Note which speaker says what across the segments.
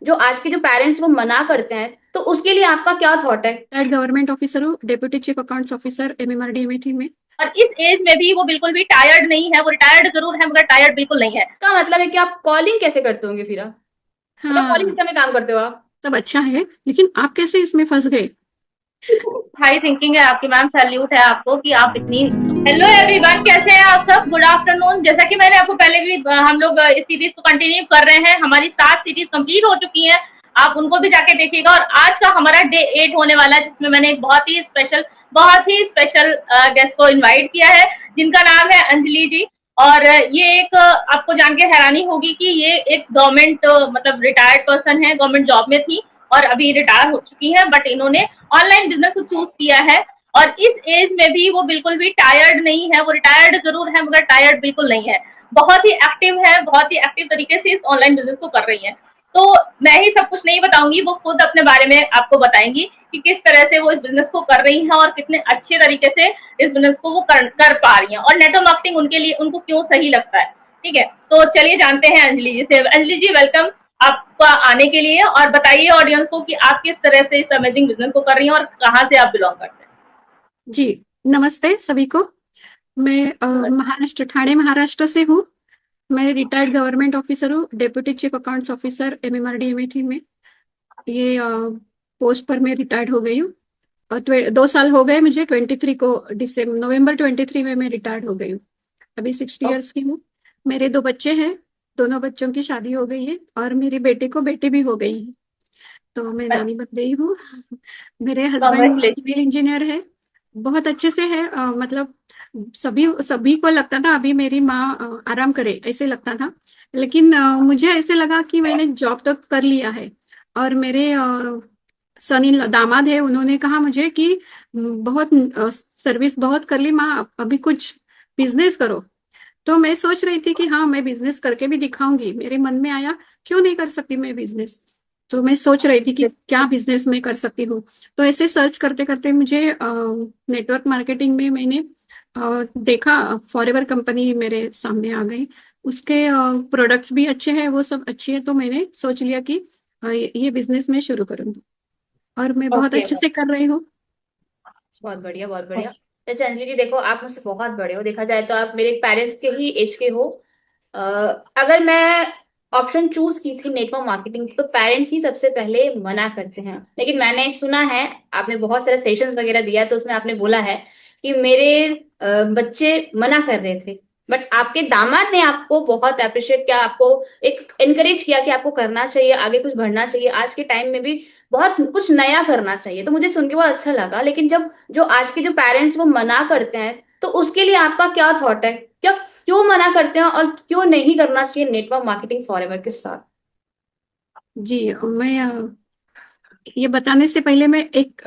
Speaker 1: जो आज के जो पेरेंट्स वो मना करते हैं, तो उसके लिए आपका क्या थॉट है?
Speaker 2: रिटायर्ड गवर्नमेंट ऑफिसर हूँ, deputy chief accounts officer MMRD में थी मैं।
Speaker 1: और इस एज में भी वो बिल्कुल भी टायर्ड नहीं है, वो रिटायर्ड जरूर है मगर टायर्ड बिल्कुल नहीं है। का मतलब है कि आप कॉलिंग कैसे करते होंगे फिर? आप मतलब कॉलिंग
Speaker 2: हाँ,
Speaker 1: सिस्टम में काम करते हो आप?
Speaker 2: सब अच्छा है, लेकिन आप कैसे इसमें फंस गए?
Speaker 1: हाई थिंकिंग है आपकी मैम, सैल्यूट है आपको कि आप इतनी। हेलो एवरीवन, कैसे हैं आप सब? Good afternoon. जैसा कि मैंने आपको पहले भी हम लोग इस सीरीज को कंटिन्यू कर रहे हैं, हमारी 7 सीरीज कंप्लीट हो चुकी हैं। आप उनको भी जाके देखिएगा। और आज का हमारा डे 8 होने वाला है, जिसमें मैंने एक बहुत ही स्पेशल गेस्ट को इनवाइट किया है, जिनका नाम है अंजलि जी। और ये एक आपको जान के हैरानी होगी कि ये एक गवर्नमेंट मतलब रिटायर्ड पर्सन है, गवर्नमेंट जॉब में थी और अभी रिटायर हो चुकी है, बट इन्होंने ऑनलाइन बिजनेस को चूज किया है। और इस एज में भी वो बिल्कुल भी टायर्ड नहीं है, वो रिटायर्ड जरूर है मगर टायर्ड बिल्कुल नहीं है। बहुत ही एक्टिव है, बहुत ही एक्टिव तरीके से इस ऑनलाइन बिजनेस को कर रही है। तो मैं ही सब कुछ नहीं बताऊंगी, वो खुद अपने बारे में आपको बताएंगी कि किस तरह से वो इस बिजनेस को कर रही हैं और कितने अच्छे तरीके से इस बिजनेस को वो कर पा रही हैं, और नेटवर्क मार्केटिंग उनके लिए उनको क्यों सही लगता है। ठीक है, तो चलिए जानते हैं अंजलि जी से। अंजलि जी, वेलकम आपका आने के लिए। और बताइए ऑडियंस को कि आप किस तरह से इस अमेजिंग बिजनेस को कर रही हैं और कहाँ से आप बिलोंग करते
Speaker 2: जी, नमस्ते सभी को। मैं
Speaker 1: हैं।
Speaker 2: महाराष्ट्र, ठाणे महाराष्ट्र से हूँ। मैं रिटायर्ड गवर्नमेंट ऑफिसर हूँ, deputy chief accounts officer MMRD में थी मैं। ये पोस्ट पर मैं रिटायर्ड हो गई हूँ। और 2 साल हो गए मुझे, 23 को, दिसंबर नवंबर 23 में मैं रिटायर्ड हो गई हूँ। अभी 60 इयर्स की हूँ। मेरे 2 बच्चे हैं, दोनों बच्चों की शादी हो गई है और मेरी बेटी को बेटी भी हो गई है, तो मैं नानी बन गई हूँ। मेरे हस्बैंड
Speaker 1: कॉन्ग्रेचुलेशन।
Speaker 2: सिविल इंजीनियर है, बहुत अच्छे से है। मतलब सभी सभी को लगता था अभी मेरी माँ आराम करे, ऐसे लगता था। लेकिन मुझे ऐसे लगा कि मैंने जॉब तो कर लिया है। और मेरे सन इन दामाद है, उन्होंने कहा मुझे कि बहुत सर्विस बहुत कर ली माँ, अभी कुछ बिजनेस करो। तो मैं सोच रही थी कि हाँ, मैं बिजनेस करके भी दिखाऊंगी। मेरे मन में आया, क्यों नहीं कर सकती मैं बिजनेस। तो मैं सोच रही थी कि क्या बिजनेस मैं कर सकती हूँ। तो ऐसे सर्च करते करते मुझे नेटवर्क मार्केटिंग में मैंने देखा, फॉरएवर कंपनी मेरे सामने आ गई। उसके प्रोडक्ट्स भी अच्छे हैं, वो सब अच्छे हैं, तो मैंने सोच लिया कि ये बिजनेस मैं शुरू करूंगी। और मैं बहुत
Speaker 1: ओके,
Speaker 2: अच्छे से कर रही हूँ।
Speaker 1: बहुत बढ़िया बहुत बढ़िया। जैसे अंजलि जी, देखो आप मुझसे बहुत बड़े हो, देखा जाए तो आप मेरे पेरेंट्स के ही एज के हो। अ, अगर मैं ऑप्शन चूज की थी नेटवर्क मार्केटिंग, तो पेरेंट्स ही सबसे पहले मना करते हैं। लेकिन मैंने सुना है, आपने बहुत सारे सेशंस वगैरह दिया, तो उसमें आपने बोला है कि मेरे बच्चे मना कर रहे थे, बट आपके दामाद ने आपको बहुत अप्रिशिएट किया, आपको एक इनकरेज किया कि आपको करना चाहिए, आगे कुछ बढ़ना चाहिए, आज के टाइम में भी बहुत कुछ नया करना चाहिए। तो मुझे सुन के बहुत अच्छा लगा। लेकिन जब जो आज के जो पेरेंट्स वो मना करते हैं, तो उसके लिए आपका क्या थॉट है? क्या, क्यों मना करते हैं और क्यों नहीं करना चाहिए नेटवर्क मार्केटिंग फॉरएवर के साथ?
Speaker 2: जी, मैं ये बताने से पहले मैं एक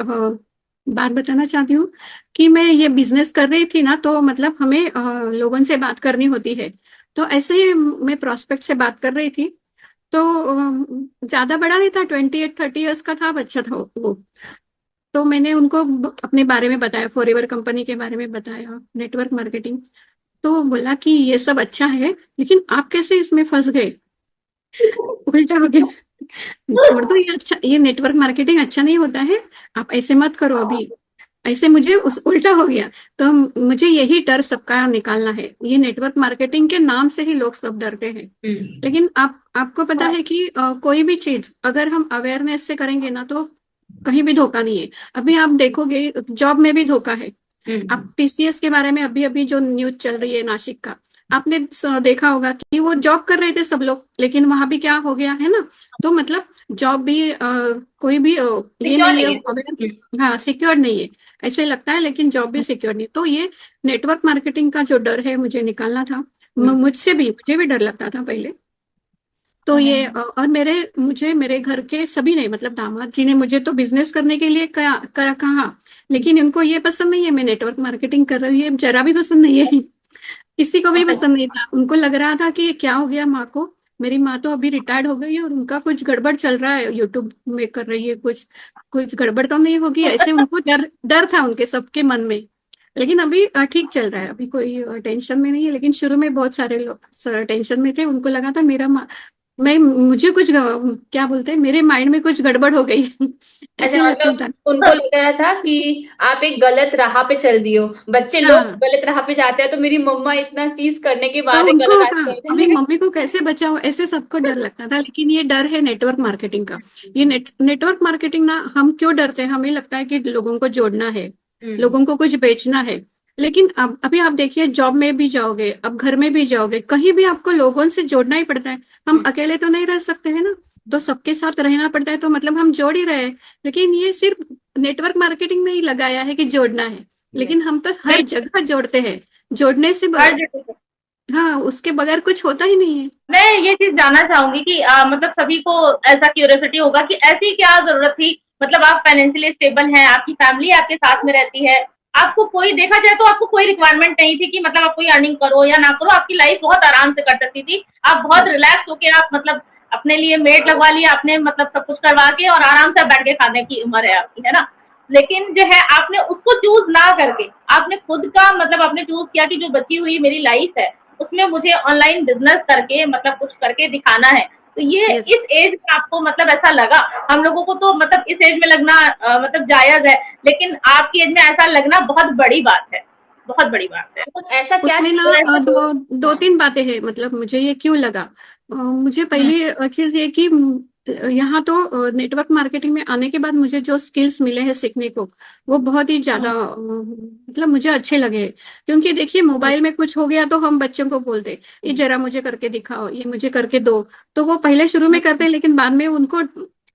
Speaker 2: बात बताना चाहती हूँ कि मैं ये बिजनेस कर रही थी ना, तो मतलब हमें लोगों से बात करनी होती है। तो ऐसे ही मैं प्रोस्पेक्ट से बात कर रही थी। तो ज्यादा बड़ा नहीं था, 28-30 इयर्स का था, बच्चा था वो। तो मैंने उनको अपने बारे में बताया, फॉरएवर कंपनी के बारे में बताया, नेटवर्क मार्केटिंग। तो वो बोला कि ये सब अच्छा है, लेकिन आप कैसे इसमें फंस गए? उल्टा हो गया। छोड़ दो, ये अच्छा, ये नेटवर्क मार्केटिंग अच्छा नहीं होता है, आप ऐसे मत करो अभी। ऐसे मुझे उस उल्टा हो गया। तो मुझे यही डर सबका निकालना है। ये नेटवर्क मार्केटिंग के नाम से ही लोग सब डरते हैं।
Speaker 1: हम्म।
Speaker 2: लेकिन आपको पता है कि कोई भी चीज अगर हम अवेयरनेस से करेंगे ना, तो कहीं भी धोखा नहीं है। अभी आप देखोगे, जॉब में भी धोखा है। आप
Speaker 1: हम्म।
Speaker 2: टीसीएस के बारे में अभी अभी जो न्यूज चल रही है नासिक का, आपने देखा होगा कि वो जॉब कर रहे थे सब लोग, लेकिन वहां भी क्या हो गया है ना। तो मतलब जॉब भी कोई भी ये
Speaker 1: सिक्योर
Speaker 2: नहीं है,
Speaker 1: नहीं है।
Speaker 2: हाँ, सिक्योर नहीं है। ऐसे लगता है, लेकिन जॉब भी सिक्योर नहीं। तो ये नेटवर्क मार्केटिंग का जो डर है मुझे निकालना था। मुझे भी डर लगता था पहले। तो ये और मुझे मेरे घर के सभी ने, मतलब दामाद जी ने मुझे तो बिजनेस करने के लिए कहा। लेकिन इनको ये पसंद नहीं है मैं नेटवर्क मार्केटिंग कर रही हूँ, ये जरा भी पसंद नहीं है। किसी को भी पसंद नहीं था। उनको लग रहा था कि ये क्या हो गया माँ को। मेरी माँ तो अभी रिटायर्ड हो गई है और उनका कुछ गड़बड़ चल रहा है, यूट्यूब में कर रही है कुछ, कुछ गड़बड़ तो नहीं होगी, ऐसे उनको डर डर था उनके सबके मन में। लेकिन अभी ठीक चल रहा है, अभी कोई टेंशन में नहीं है। लेकिन शुरू में बहुत सारे लोग टेंशन में थे, उनको लगा था मेरा मुझे कुछ क्या बोलते हैं, मेरे माइंड में कुछ गड़बड़ हो गई
Speaker 3: अच्छा,
Speaker 2: ऐसे लगता
Speaker 3: मतलब
Speaker 2: था।
Speaker 3: उनको लग रहा था कि आप एक गलत राह पे चल दियो। बच्चे लोग
Speaker 2: हाँ,
Speaker 3: गलत राह पे जाते हैं तो मेरी मम्मा इतना चीज करने के
Speaker 2: तो
Speaker 3: बाद एक
Speaker 2: उनको,
Speaker 3: गलत राह
Speaker 2: हाँ,
Speaker 3: पे चल
Speaker 2: अभी
Speaker 3: जाए।
Speaker 2: मम्मी को कैसे बचाओ ऐसे सबको डर लगता था। लेकिन ये डर है नेटवर्क मार्केटिंग का। ये नेटवर्क मार्केटिंग ना, हम क्यों डरते हैं, हमें लगता है कि लोगों को जोड़ना है,
Speaker 3: हम्म।
Speaker 2: लोगों को कुछ बेचना है। लेकिन अब अभी आप देखिए, जॉब में भी जाओगे, अब घर में भी जाओगे, कहीं भी आपको लोगों से जोड़ना ही पड़ता है। हम
Speaker 3: हम्म।
Speaker 2: अकेले तो नहीं रह सकते हैं ना, तो सबके साथ रहना पड़ता है, तो मतलब हम जोड़ ही रहे हैं। लेकिन ये सिर्फ नेटवर्क मार्केटिंग में ही लगाया है कि जोड़ना है,
Speaker 3: नहीं।
Speaker 2: लेकिन हम तो हर
Speaker 1: बिल्कुल,
Speaker 2: जगह जोड़ते हैं। जोड़ने से
Speaker 1: हर जगह पे।
Speaker 2: हाँ, उसके बगैर कुछ होता ही नहीं है।
Speaker 1: मैं ये चीज जानना चाहूंगी कि मतलब सभी को ऐसा क्यूरियोसिटी होगा कि ऐसी क्या जरूरत थी, मतलब आप फाइनेंशियली स्टेबल हैं, आपकी फैमिली आपके साथ में रहती है, आपको कोई देखा जाए तो आपको कोई रिक्वायरमेंट नहीं थी कि मतलब आप कोई अर्निंग करो या ना करो, आपकी लाइफ बहुत आराम से कट सकती थी। आप बहुत रिलैक्स होके आप मतलब अपने लिए मेड लगवा लिया आपने, मतलब सब कुछ करवा के और आराम से बैठ के खाने की उम्र है आपकी, है ना। लेकिन जो है आपने उसको चूज ना करके आपने खुद का मतलब आपने चूज किया कि जो बची हुई मेरी लाइफ है उसमें मुझे ऑनलाइन बिजनेस करके मतलब कुछ करके दिखाना है। तो ये
Speaker 2: यस।
Speaker 1: इस एज में आपको मतलब ऐसा लगा। हम लोगों को तो मतलब इस एज में लगना मतलब जायज है, लेकिन आपकी एज में ऐसा लगना बहुत बड़ी बात है, बहुत बड़ी बात है।
Speaker 3: तो ऐसा क्या
Speaker 2: उसमें ना
Speaker 3: चीज है?
Speaker 2: दो दो
Speaker 3: हाँ।
Speaker 2: तीन बातें हैं, मतलब मुझे ये क्यों लगा। मुझे
Speaker 1: हम्म,
Speaker 2: पहली चीज ये कि यहाँ तो नेटवर्क मार्केटिंग में आने के बाद मुझे जो स्किल्स मिले हैं सीखने को, वो बहुत ही ज्यादा मतलब मुझे अच्छे लगे। क्योंकि देखिए, मोबाइल में कुछ हो गया तो हम बच्चों को बोलते, ये जरा मुझे करके दिखाओ, ये मुझे करके दो। तो वो पहले शुरू में करते हैं, लेकिन बाद में उनको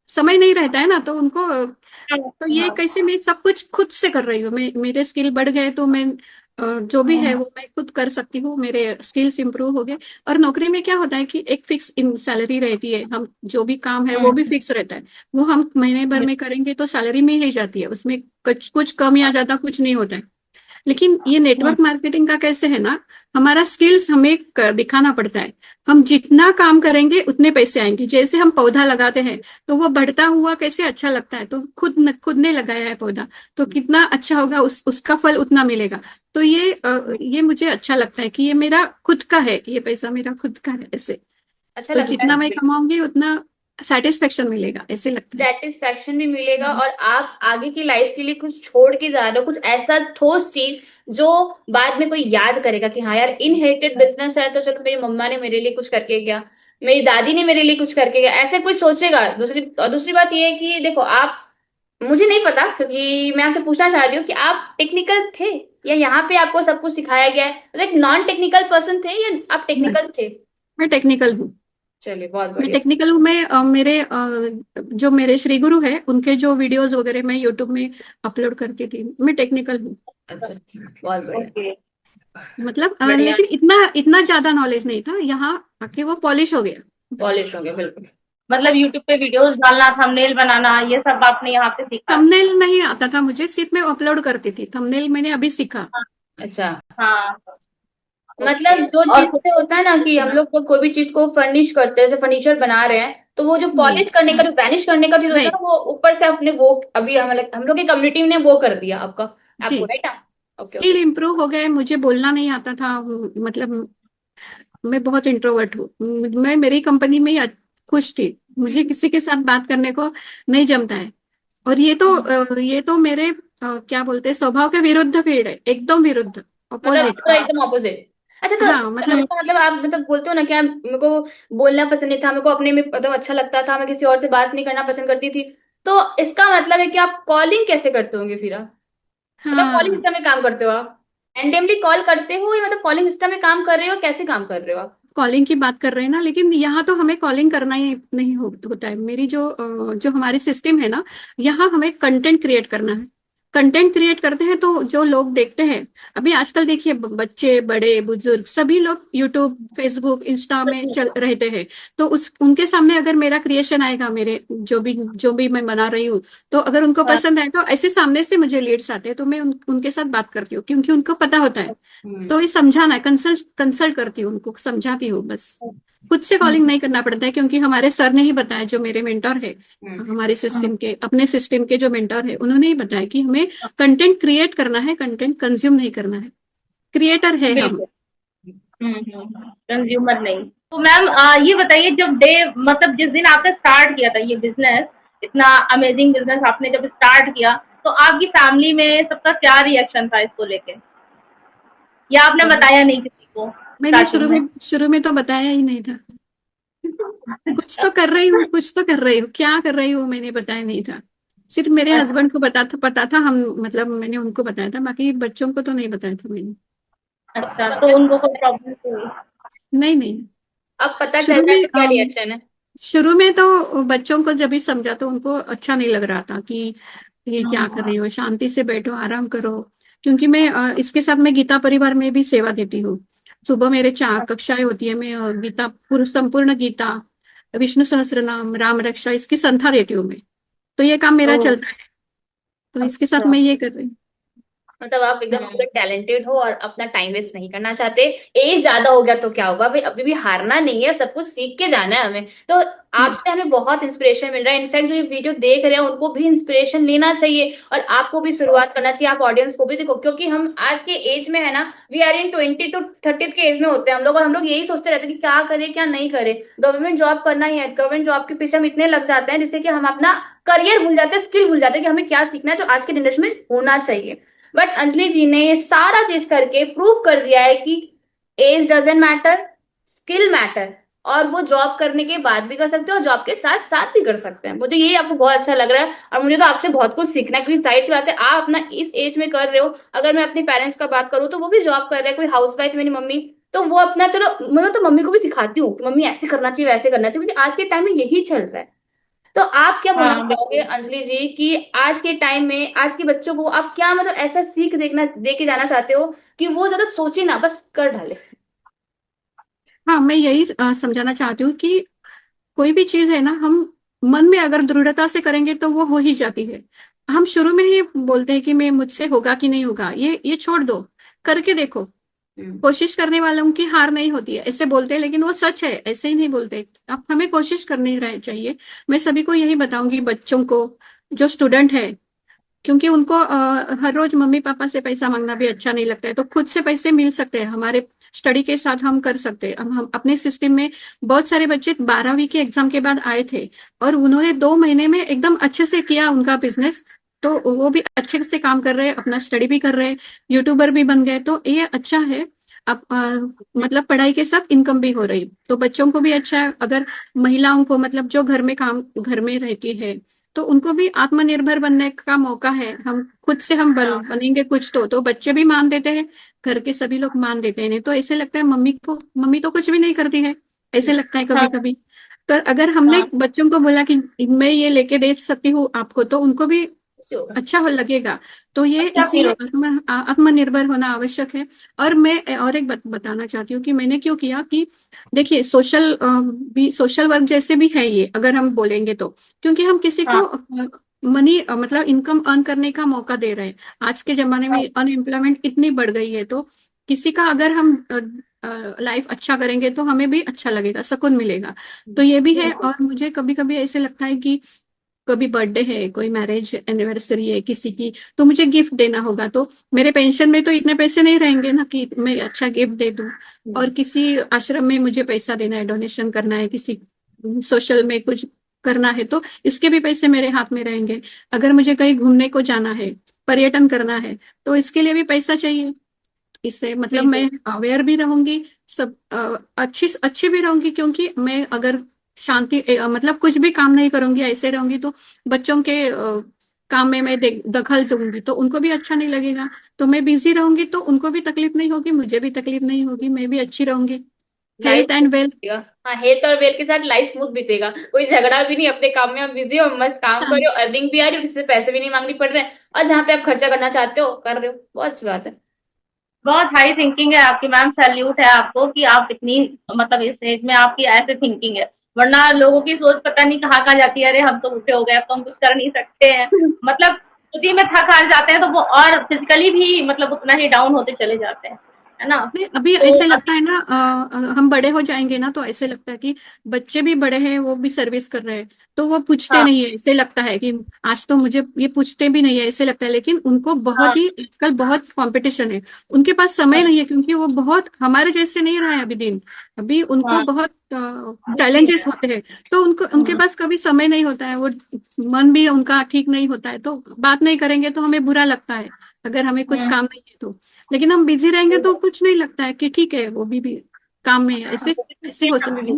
Speaker 2: समय नहीं रहता है ना, तो उनको तो ये
Speaker 1: हाँ,
Speaker 2: कैसे मैं सब कुछ खुद से कर रही हूँ, मैं मेरे स्किल बढ़ गए, तो मैं जो भी है वो मैं खुद कर सकती हूँ, मेरे स्किल्स इंप्रूव हो गए। और नौकरी में क्या होता है कि एक फिक्स इन सैलरी रहती है, हम जो भी काम है वो भी फिक्स रहता है। वो हम महीने भर में करेंगे तो सैलरी मिल ही जाती है, उसमें कुछ कुछ कम या ज्यादा कुछ नहीं होता है। लेकिन ये नेटवर्क मार्केटिंग का कैसे है ना, हमारा स्किल्स हमें दिखाना पड़ता है। हम जितना काम करेंगे उतने पैसे आएंगे। जैसे हम पौधा लगाते हैं, तो वो बढ़ता हुआ कैसे अच्छा लगता है, तो खुद ने लगाया है पौधा, तो कितना अच्छा होगा, उसका फल उतना मिलेगा। तो ये मुझे अच्छा लगता है कि ये मेरा खुद का है, ये पैसा मेरा खुद का है ऐसे।
Speaker 3: अच्छा
Speaker 2: तो
Speaker 3: लगता
Speaker 2: जितना मैं
Speaker 3: है।
Speaker 2: कमाऊंगी उतना सेटिस्फेक्शन मिलेगा, ऐसे लगता है।
Speaker 3: सेटिस्फैक्शन भी मिलेगा और आप आगे की लाइफ के लिए कुछ छोड़ के जा रहे हो, कुछ ऐसा ठोस चीज जो बाद में कोई याद करेगा कि हाँ यार, इनहेरिटेड बिजनेस है तो चलो मेरी मम्मा ने मेरे लिए कुछ करके गया, मेरी दादी ने मेरे लिए कुछ करके गया, ऐसे कोई सोचेगा। दूसरी बात ये है कि देखो आप, मुझे नहीं पता क्योंकि मैं आपसे पूछना चाह रही हूँ कि आप टेक्निकल थे या यहाँ पे आपको सब कुछ सिखाया गया है, लाइक नॉन टेक्निकल पर्सन थे या आप टेक्निकल थे?
Speaker 2: मैं टेक्निकल हूँ।
Speaker 3: चलिए, बहुत
Speaker 2: मैं
Speaker 3: बढ़िया।
Speaker 2: टेक्निकल हूँ। मैं जो मेरे श्री गुरु है, उनके जो वीडियोस वगैरह मैं यूट्यूब में अपलोड करती थी, मैं टेक्निकल हूँ।
Speaker 3: अच्छा, बहुत बढ़िया।
Speaker 1: ओके,
Speaker 2: मतलब
Speaker 1: बढ़िया।
Speaker 2: लेकिन इतना इतना ज्यादा नॉलेज नहीं था, यहाँ आके वो पॉलिश हो गया।
Speaker 3: पॉलिश हो गया, बिल्कुल।
Speaker 1: मतलब यूट्यूब पे वीडियोस डालना, थंबनेल बनाना, ये सब आपने यहाँ पे सीखा।
Speaker 2: थंबनेल नहीं आता था मुझे, सिर्फ मैं अपलोड करती थी। थंबनेल मैंने अभी सीखा।
Speaker 3: अच्छा,
Speaker 1: हाँ,
Speaker 3: मतलब
Speaker 1: ओके।
Speaker 3: जो
Speaker 1: और
Speaker 3: चीज से होता है ना कि हम लोग को कोई भी चीज को फर्निश करते हैं, जैसे फर्नीचर बना रहे हैं, तो वो जो
Speaker 2: हम्म।
Speaker 3: पॉलिश करने का, जो वैनिश करने का चीज होता है
Speaker 2: राइट।
Speaker 3: ना, वो ऊपर से अपने वो अभी हम लोग की कम्युनिटी ने वो कर दिया आपका,
Speaker 2: जी।
Speaker 3: आपको, राइट ना? Okay,
Speaker 2: skill
Speaker 3: okay.
Speaker 2: इम्प्रूव हो गए, मुझे बोलना नहीं आता था। मतलब मैं बहुत इंट्रोवर्ट हूँ। मैं मेरी कंपनी में ही खुश थी, मुझे किसी के साथ बात करने को नहीं जमता है। और ये तो मेरे क्या बोलते हैं, स्वभाव के विरुद्ध फील्ड है, एकदम विरुद्ध,
Speaker 3: मतलब
Speaker 2: अपोजिट।
Speaker 3: पूरा एकदम ऑपोजिट। अच्छा, तो
Speaker 2: हाँ, मतलब
Speaker 3: इसका मतलब आप मतलब बोलते हो ना कि मेरे को बोलना पसंद नहीं था, मेरे को अपने में मतलब अच्छा लगता था, मैं किसी और से बात नहीं करना पसंद करती थी। तो इसका मतलब है कि आप कॉलिंग कैसे करते होंगे फिर आप? मतलब कॉलिंग
Speaker 2: हाँ,
Speaker 3: सिस्टम में काम करते हो आप? एनडेमली कॉल करते हो या मतलब कॉलिंग सिस्टम में काम कर रहे हो, कैसे काम कर रहे हो आप?
Speaker 2: कॉलिंग की बात कर रहे हैं ना, लेकिन यहाँ तो हमें कॉलिंग करना ही नहीं होता है। मेरी जो हमारी सिस्टम है ना, यहाँ हमें कंटेंट क्रिएट करना है। कंटेंट क्रिएट करते हैं तो जो लोग देखते हैं, अभी आजकल देखिए, बच्चे बड़े बुजुर्ग सभी लोग यूट्यूब फेसबुक इंस्टा में चल रहते हैं। तो उस उनके सामने अगर मेरा क्रिएशन आएगा, मेरे जो भी मैं बना रही हूँ, तो अगर उनको
Speaker 1: हाँ,
Speaker 2: पसंद आए तो ऐसे सामने से मुझे लीड्स आते हैं, तो मैं उनके साथ बात करती हूँ, क्योंकि उनको पता होता है।
Speaker 3: हम्म।
Speaker 2: तो ये समझाना है, कंसल्ट कंसल्ट करती हूँ, उनको समझाती हूँ बस। खुद से कॉलिंग नहीं करना पड़ता है, क्योंकि हमारे सर ने ही बताया, जो मेरे मेंटर है,
Speaker 3: हम्म।
Speaker 2: हमारे सिस्टम के, अपने सिस्टम के जो मेंटर है, उन्होंने ही बताया कि हमें कंटेंट क्रिएट करना है, कंटेंट कंज्यूम नहीं करना है। क्रिएटर है हम।
Speaker 1: बिल्कुल। कंज्यूमर नहीं। तो मैम ये बताइए, जब डे मतलब जिस दिन आपने स्टार्ट किया था ये बिजनेस, इतना अमेजिंग बिजनेस आपने जब स्टार्ट किया, तो आपकी फैमिली में सबका क्या रिएक्शन था इसको लेके, या आपने बताया नहीं किसी को
Speaker 2: मैंने
Speaker 1: स्टार्टिंग में?
Speaker 2: शुरू में तो बताया ही नहीं था। कुछ तो कर रही हूँ, कुछ तो कर रही हूँ, क्या कर रही हूँ मैंने बताया नहीं था। सिर्फ मेरे
Speaker 1: अच्छा।
Speaker 2: हस्बैंड को पता था, हम मतलब मैंने उनको बताया था, बाकी बच्चों को तो नहीं बताया था मैंने।
Speaker 1: अच्छा, तो उनको कोई प्रॉब्लम तो हुई?
Speaker 2: नहीं नहीं।
Speaker 3: अब पता चल
Speaker 2: शुरू
Speaker 3: रहा है
Speaker 2: में
Speaker 3: तो क्या रिएक्शन है?
Speaker 2: शुरू में तो बच्चों को जब भी समझा तो उनको अच्छा नहीं लग रहा था कि ये क्या कर रही हो, शांति से बैठो, आराम करो। क्योंकि मैं इसके साथ मैं गीता परिवार में भी सेवा देती हूँ। सुबह मेरे 4 कक्षाएं होती है, मैं गीता पूर्ण संपूर्ण गीता, विष्णु सहस्त्र नाम, राम रक्षा, इसकी संध्या देती हूँ मैं। तो ये काम मेरा
Speaker 1: ओह,
Speaker 2: चलता है, तो इसके साथ
Speaker 1: अच्छा।
Speaker 2: मैं ये कर रही हूँ।
Speaker 3: मतलब आप एकदम
Speaker 1: हम्म।
Speaker 3: पूरे टैलेंटेड हो और अपना टाइम वेस्ट नहीं करना चाहते। एज ज्यादा हो गया तो क्या होगा भाई, अभी भी हारना नहीं है, सब कुछ सीख के जाना है हमें तो। आपसे हमें बहुत इंस्पिरेशन मिल रहा है। इनफैक्ट जो ये वीडियो देख रहे हैं उनको भी इंस्पिरेशन लेना चाहिए और आपको भी शुरुआत करना चाहिए। आप ऑडियंस को भी देखो, क्योंकि हम आज के एज में है ना, वी आर इन 20 to 30 के एज में होते हैं हम लोग, और हम लोग यही सोचते रहते हैं कि क्या करें क्या नहीं करें। गवर्नमेंट जॉब करना ही है, गवर्नमेंट जॉब के पीछे हम इतने लग जाते हैं जिससे कि हम अपना करियर भूल जाते हैं, स्किल भूल जाते हैं कि हमें क्या सीखना है जो आज के जनरेशन में होना चाहिए। बट अंजलि जी ने ये सारा चीज करके प्रूव कर दिया है कि age doesn't matter, skill matter. और वो जॉब करने के बाद भी कर सकते हैं और जॉब के साथ साथ भी कर सकते हैं। मुझे ये आपको बहुत अच्छा लग रहा है और मुझे तो आपसे बहुत कुछ सीखना है, क्योंकि जाहिर सी बात है आप अपना इस एज में कर रहे हो। अगर मैं अपने पेरेंट्स का बात करूँ तो वो भी जॉब कर रहे हैं, कोई हाउस वाइफ मेरी मम्मी, तो वो अपना, चलो मैं तो मम्मी को भी सिखाती हूँ कि मम्मी ऐसे करना चाहिए वैसे करना चाहिए, क्योंकि आज के टाइम में यही चल रहा है। तो आप क्या बोलना
Speaker 1: हाँ,
Speaker 3: चाहोगे
Speaker 1: बिल्कुल।
Speaker 3: अंजलि जी कि आज के टाइम में आज के बच्चों को आप क्या मतलब ऐसा सीख देखना दे के जाना चाहते हो कि वो ज्यादा सोचे ना, बस कर डाले?
Speaker 2: हाँ, मैं यही समझाना चाहती हूँ कि कोई भी चीज है ना, हम मन में अगर दृढ़ता से करेंगे तो वो हो ही जाती है। हम शुरू में ही बोलते हैं कि मैं मुझसे होगा कि नहीं होगा, ये छोड़ दो, करके देखो। कोशिश करने वालों की हार नहीं होती है, ऐसे बोलते हैं, लेकिन वो सच है, ऐसे ही नहीं बोलते। अब हमें कोशिश करनी रह चाहिए। मैं सभी को यही बताऊंगी, बच्चों को, जो स्टूडेंट है, क्योंकि उनको हर रोज मम्मी पापा से पैसा मांगना भी अच्छा नहीं लगता है, तो खुद से पैसे मिल सकते हैं, हमारे स्टडी के साथ हम कर सकते हैं। हम अपने सिस्टम में बहुत सारे बच्चे 12वीं के एग्जाम के बाद आए थे, और उन्होंने 2 महीने में एकदम अच्छे से किया उनका बिजनेस। तो वो भी अच्छे से काम कर रहे हैं, अपना स्टडी भी कर रहे हैं, यूट्यूबर भी बन गए, तो ये अच्छा है। अब मतलब पढ़ाई के साथ इनकम भी हो रही, तो बच्चों को भी अच्छा है। अगर महिलाओं को, मतलब जो घर में रहती है, तो उनको भी आत्मनिर्भर बनने का मौका है। हम खुद से हम
Speaker 1: हाँ,
Speaker 2: बनेंगे कुछ तो बच्चे भी मान देते हैं, घर के सभी लोग मान देते हैं। नहीं तो ऐसे लगता है मम्मी तो कुछ भी नहीं करती है, ऐसे लगता है कभी
Speaker 1: हाँ,
Speaker 2: कभी। तो अगर हमने
Speaker 1: हाँ।
Speaker 2: बच्चों को बोला कि मैं ये लेके दे सकती हूँ आपको, तो उनको भी
Speaker 3: इससे होगा।
Speaker 2: अच्छा हो लगेगा। तो ये
Speaker 1: अच्छा फील
Speaker 2: इसीलिए
Speaker 1: होता
Speaker 2: आत्मनिर्भर होना आवश्यक है। और मैं और एक बताना चाहती हूँ कि मैंने क्यों किया कि देखिए, सोशल वर्क जैसे भी है ये, अगर हम बोलेंगे तो, क्योंकि हम किसी
Speaker 1: है।
Speaker 2: को
Speaker 1: हाँ,
Speaker 2: मनी मतलब इनकम अर्न करने का मौका दे रहे हैं। आज के जमाने में
Speaker 1: हाँ,
Speaker 2: अनएम्प्लॉयमेंट इतनी बढ़ गई है, तो किसी का अगर हम लाइफ अच्छा करेंगे तो हमें भी अच्छा लगेगा, सुकून मिलेगा। तो ये भी है।
Speaker 1: बिल्कुल।
Speaker 2: और मुझे कभी कभी ऐसे लगता है कि कभी बर्थडे है, कोई मैरिज एनिवर्सरी है किसी की, तो मुझे गिफ्ट देना होगा, तो मेरे पेंशन में तो इतने पैसे नहीं रहेंगे ना कि मैं अच्छा गिफ्ट दे दूं। और किसी आश्रम में मुझे पैसा देना है, डोनेशन करना है, किसी सोशल में कुछ करना है, तो इसके भी पैसे मेरे हाथ में रहेंगे। अगर मुझे कहीं घूमने को जाना है, पर्यटन करना है, तो इसके लिए भी पैसा चाहिए। इससे मतलब
Speaker 1: बिल्कुल।
Speaker 2: मैं अवेयर भी रहूंगी, सब अच्छी अच्छी भी रहूंगी, क्योंकि मैं अगर मतलब कुछ भी काम नहीं करूंगी, ऐसे रहूंगी, तो बच्चों के काम में मैं दखल दूंगी, तो उनको भी अच्छा नहीं लगेगा। तो मैं बिजी रहूंगी तो उनको भी तकलीफ नहीं होगी, मुझे भी तकलीफ नहीं होगी, मैं भी अच्छी रहूंगी।
Speaker 3: Life
Speaker 2: health and wealth.
Speaker 3: बीतेगा। हाँ, हेल्थ और वेल्थ के साथ लाइफ स्मूथ बीतेगा, कोई झगड़ा भी नहीं, अपने काम में आप बिजी हो, मस्त काम कर रहे हो, अर्निंग भी आ रही हो, किसी से पैसे भी नहीं मांगनी पड़ रहे हैं, और जहाँ पे आप खर्चा करना चाहते हो कर रहे हो। बहुत अच्छी बात है।
Speaker 1: बहुत हाई थिंकिंग है आपकी मैम, सैल्यूट है आपको कि आप इतनी मतलब इस एज में आपकी ऐसे थिंकिंग है। वरना लोगों की सोच पता नहीं कहाँ कहाँ जाती है, अरे हम तो बूढ़े हो गए, अब तो हम कुछ कर नहीं सकते हैं। मतलब खुद ही में थक हार जाते हैं, तो वो और फिजिकली भी मतलब उतना ही डाउन होते चले जाते हैं। है ना।
Speaker 2: नहीं, अभी
Speaker 1: तो
Speaker 2: ऐसे लगता
Speaker 1: अभी
Speaker 2: है ना, हम बड़े हो जाएंगे ना तो ऐसे लगता है कि बच्चे भी बड़े हैं, वो भी सर्विस कर रहे हैं, तो वो पूछते
Speaker 1: हाँ
Speaker 2: नहीं है। ऐसे लगता है कि आज तो मुझे ये पूछते भी नहीं है, ऐसे लगता है। लेकिन उनको
Speaker 1: हाँ
Speaker 2: बहुत ही आजकल बहुत कंपटीशन है, उनके पास समय
Speaker 1: हाँ
Speaker 2: नहीं है, क्योंकि वो बहुत हमारे जैसे नहीं रहा है अभी दिन। अभी उनको
Speaker 1: हाँ,
Speaker 2: बहुत
Speaker 1: बिजी
Speaker 2: चैलेंजेस
Speaker 1: है।
Speaker 2: होते हैं, तो उनको उनके
Speaker 1: हम्म,
Speaker 2: पास कभी समय नहीं होता है। वो मन भी उनका ठीक नहीं होता है, तो बात नहीं करेंगे तो हमें बुरा लगता है, अगर हमें कुछ
Speaker 1: हम्म,
Speaker 2: काम नहीं है तो। लेकिन हम बिजी रहेंगे तो कुछ नहीं लगता है कि ठीक है, वो भी काम में है। ऐसे ऐसे हो सकते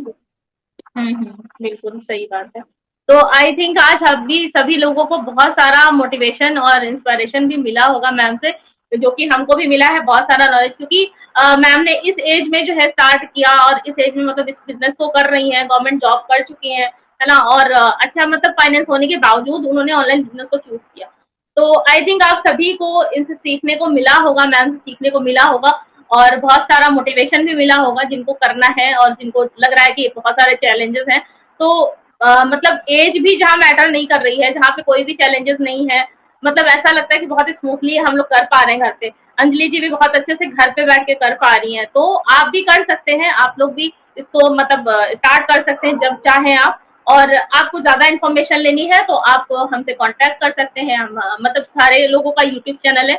Speaker 2: हैं।
Speaker 1: बिल्कुल सही बात है। तो आई थिंक आज अभी सभी लोगों को बहुत सारा मोटिवेशन और इंस्पिरेशन भी मिला होगा मैम से, जो कि हमको भी मिला है बहुत सारा नॉलेज, क्योंकि मैम ने इस एज में जो है स्टार्ट किया, और इस एज में मतलब इस बिजनेस को कर रही हैं, गवर्नमेंट जॉब कर चुकी हैं, है ना, और अच्छा मतलब फाइनेंस होने के बावजूद उन्होंने ऑनलाइन बिजनेस को चूज किया। तो आई थिंक आप सभी को इनसे सीखने को मिला होगा, मैम से सीखने को मिला होगा, और बहुत सारा मोटिवेशन भी मिला होगा जिनको करना है और जिनको लग रहा है कि बहुत सारे चैलेंजेस हैं। तो मतलब एज भी जहाँ मैटर नहीं कर रही है, जहाँ पे कोई भी चैलेंजेस नहीं है, मतलब ऐसा लगता है कि बहुत स्मूथली हम लोग कर पा रहे हैं घर पे। अंजलि जी भी बहुत अच्छे से घर पे बैठ के कर पा रही हैं, तो आप भी कर सकते हैं, आप लोग भी इसको मतलब स्टार्ट कर सकते हैं जब चाहें आप। और आपको ज्यादा इन्फॉर्मेशन लेनी है तो आप हमसे कांटेक्ट कर सकते हैं। हम मतलब सारे लोगों का यूट्यूब चैनल है,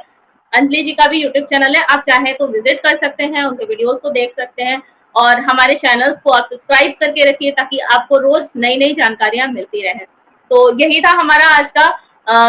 Speaker 1: अंजलि जी का भी यूट्यूब चैनल है, आप चाहें तो विजिट कर सकते हैं, उनके वीडियोस को देख सकते हैं, और हमारे चैनल्स को आप सब्सक्राइब करके रखिए ताकि आपको रोज नई नई जानकारियां मिलती रहें। तो यही था हमारा आज का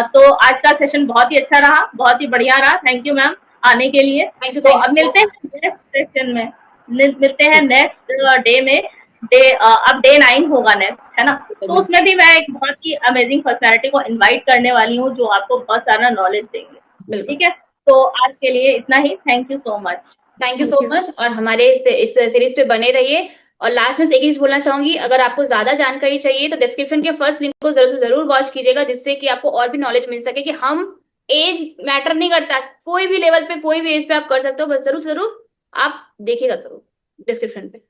Speaker 1: तो आज का सेशन बहुत ही अच्छा रहा, बहुत ही बढ़िया रहा। थैंक यू मैम आने के लिए।
Speaker 3: थैंक यू,
Speaker 1: तो
Speaker 3: थैंक
Speaker 1: अब
Speaker 3: यू
Speaker 1: मिलते
Speaker 3: सो
Speaker 1: हैं नेक्स्ट सेशन में, मिलते हैं नेक्स्ट डे में। अब डे 9 होगा नेक्स्ट, है ना। तो
Speaker 3: मच।
Speaker 1: उसमें भी मैं एक बहुत ही अमेजिंग पर्सनैलिटी को इनवाइट करने वाली हूँ जो आपको बहुत सारा नॉलेज देंगे।
Speaker 3: बिल्कुल।
Speaker 1: ठीक है, तो आज के लिए इतना ही। Thank you so much.
Speaker 3: Thank you so
Speaker 2: thank you.
Speaker 3: Much, और हमारे इस सीरीज पे बने रहिए। और लास्ट में से एक चीज बोलना चाहूंगी, अगर आपको ज्यादा जानकारी चाहिए तो डिस्क्रिप्शन के फर्स्ट लिंक को जरूर से जरूर वॉच कीजिएगा, जिससे कि आपको और भी नॉलेज मिल सके कि हम एज मैटर नहीं करता, कोई भी लेवल पे कोई भी एज पे आप कर सकते हो, बस जरूर जरूर आप देखिएगा जरूर डिस्क्रिप्शन पे।